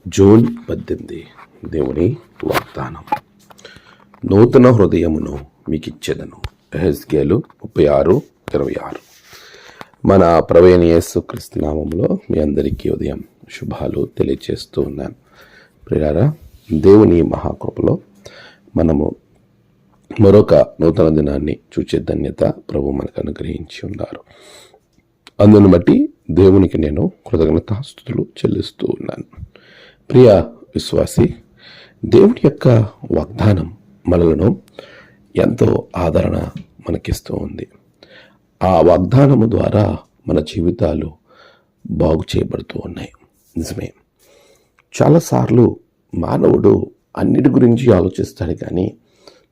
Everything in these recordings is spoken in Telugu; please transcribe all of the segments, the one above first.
జూన్ 18 దేవుని వాగ్దానం. నూతన హృదయమును మీకిచ్చెదను. యెహెజ్కేలు 36:26. మన ప్రభువైన యేసుక్రీస్తు నామములో మీ అందరికీ ఉదయం శుభాలు తెలియజేస్తూ ఉన్నాను. ప్రియులారా, దేవుని మహాకృపలో మనము మరొక నూతన దినాన్ని చూచే ధన్యత ప్రభు మనకు అనుగ్రహించి ఉన్నారు. అందును బట్టి దేవునికి నేను కృతజ్ఞతాస్తుతులు చెల్లిస్తూ ఉన్నాను. ప్రియ విశ్వాసి, దేవుని యొక్క వాగ్దానం మనలను ఎంతో ఆదరణ మనకిస్తూ ఉంది. ఆ వాగ్దానము ద్వారా మన జీవితాలు బాగు చేయబడుతూ ఉన్నాయి. నిజమే, చాలాసార్లు మానవుడు అన్నిటి గురించి ఆలోచిస్తాడు, కానీ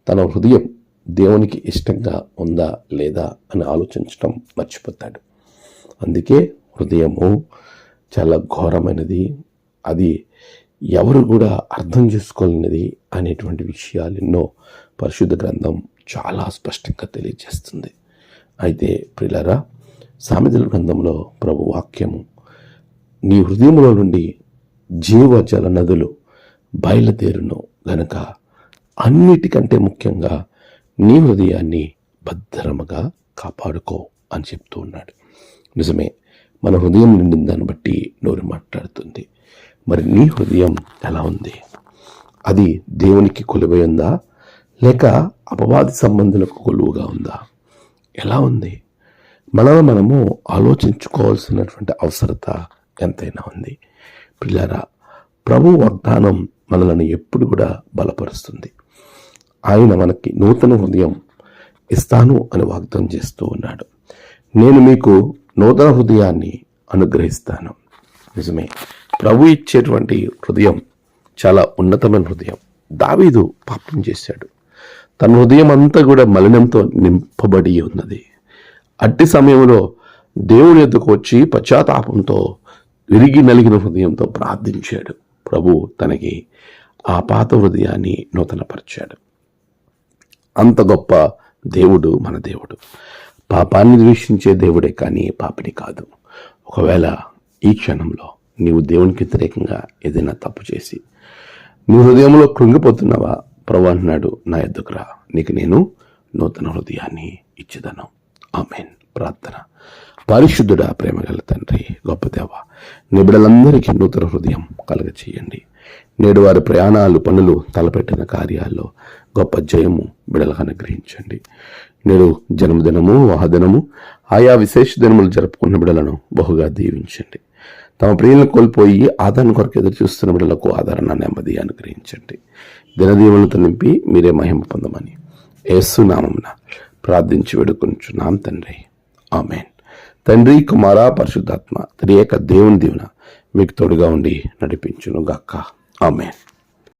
తన హృదయం దేవునికి ఇష్టంగా ఉందా లేదా అని ఆలోచించడం మర్చిపోతాడు. అందుకే హృదయము చాలా ఘోరమైనది, అది ఎవరు కూడా అర్థం చేసుకోలేనిది అనేటువంటి విషయాలు ఎన్నో పరిశుద్ధ గ్రంథం చాలా స్పష్టంగా తెలియజేస్తుంది. అయితే ప్రియులారా, సామెతల గ్రంథంలో ప్రభు వాక్యము, నీ హృదయంలో నుండి జీవజల నదులు బయలుదేరును గనక అన్నిటికంటే ముఖ్యంగా నీ హృదయాన్ని భద్రముగా కాపాడుకో అని చెప్తూ ఉన్నాడు. నిజమే, మన హృదయం నిండిన దాన్ని బట్టి నోరు మాట్లాడుతుంది. మరి నీ హృదయం ఎలా ఉంది? అది దేవునికి కొలువై ఉందా, లేక అపవాది సంబంధులకు కొలువుగా ఉందా? ఎలా ఉంది? మనము ఆలోచించుకోవాల్సినటువంటి అవసరత ఎంతైనా ఉంది. పిల్లరా, ప్రభు వాగ్దానం మనలను ఎప్పుడు కూడా బలపరుస్తుంది. ఆయన మనకి నూతన హృదయం ఇస్తాను అని వాగ్దానం చేస్తూ ఉన్నాడు. నేను మీకు నూతన హృదయాన్ని అనుగ్రహిస్తాను. నిజమే, ప్రభు ఇచ్చేటువంటి హృదయం చాలా ఉన్నతమైన హృదయం. దావీదు పాపం చేశాడు, తన హృదయం అంతా కూడా మలినంతో నింపబడి ఉన్నది. అట్టి సమయంలో దేవుని ఎద్దుకు వచ్చి పశ్చాత్తాపంతో విరిగి నలిగిన హృదయంతో ప్రార్థించాడు. ప్రభు తనకి ఆ పాత హృదయాన్ని నూతనపరిచాడు. అంత గొప్ప దేవుడు మన దేవుడు. పాపాన్ని ద్వేషించే దేవుడే కానీ పాపిని కాదు. ఒకవేళ ఈ క్షణంలో నీవు దేవునికి వ్యతిరేకంగా ఏదైనా తప్పు చేసి నీ హృదయంలో కృంగిపోతున్నావా, ప్రభు అంటున్నాడు, నా ఎద్దుకు రా, నీకు నేను నూతన హృదయాన్ని ఇచ్చేదను. ఆమేన్. ప్రార్థన. పరిశుద్ధుడా, ప్రేమగల తండ్రి, గొప్ప దేవ, నీ బిడ్డలందరికీ నూతన హృదయం కలుగ చేయండి. నేడు వారి ప్రయాణాలు, పనులు, తలపెట్టిన కార్యాల్లో గొప్ప జయము బిడ్డలకు అనుగ్రహించండి. నేడు జన్మదినము, వాహదినము, ఆయా విశేష దినములు జరుపుకున్న బిడ్డలను బహుగా దీవించండి. తమ ప్రియులను కోల్పోయి ఆదరణ కొరకు ఎదురు చూస్తున్న బిడ్డలకు ఆదరణ, నెమ్మది అనుగ్రహించండి. దినదీవులతో నింపి మీరే మహిమ పొందమని యేసు నామమున ప్రార్థించి వేడుకొనుచున్నాం తండ్రి. ఆమేన్. తండ్రి, కుమార, పరిశుద్ధాత్మ త్రియేక దేవుని దీవెన మీకు తోడుగా ఉండి నడిపించును గాక. ఆమేన్.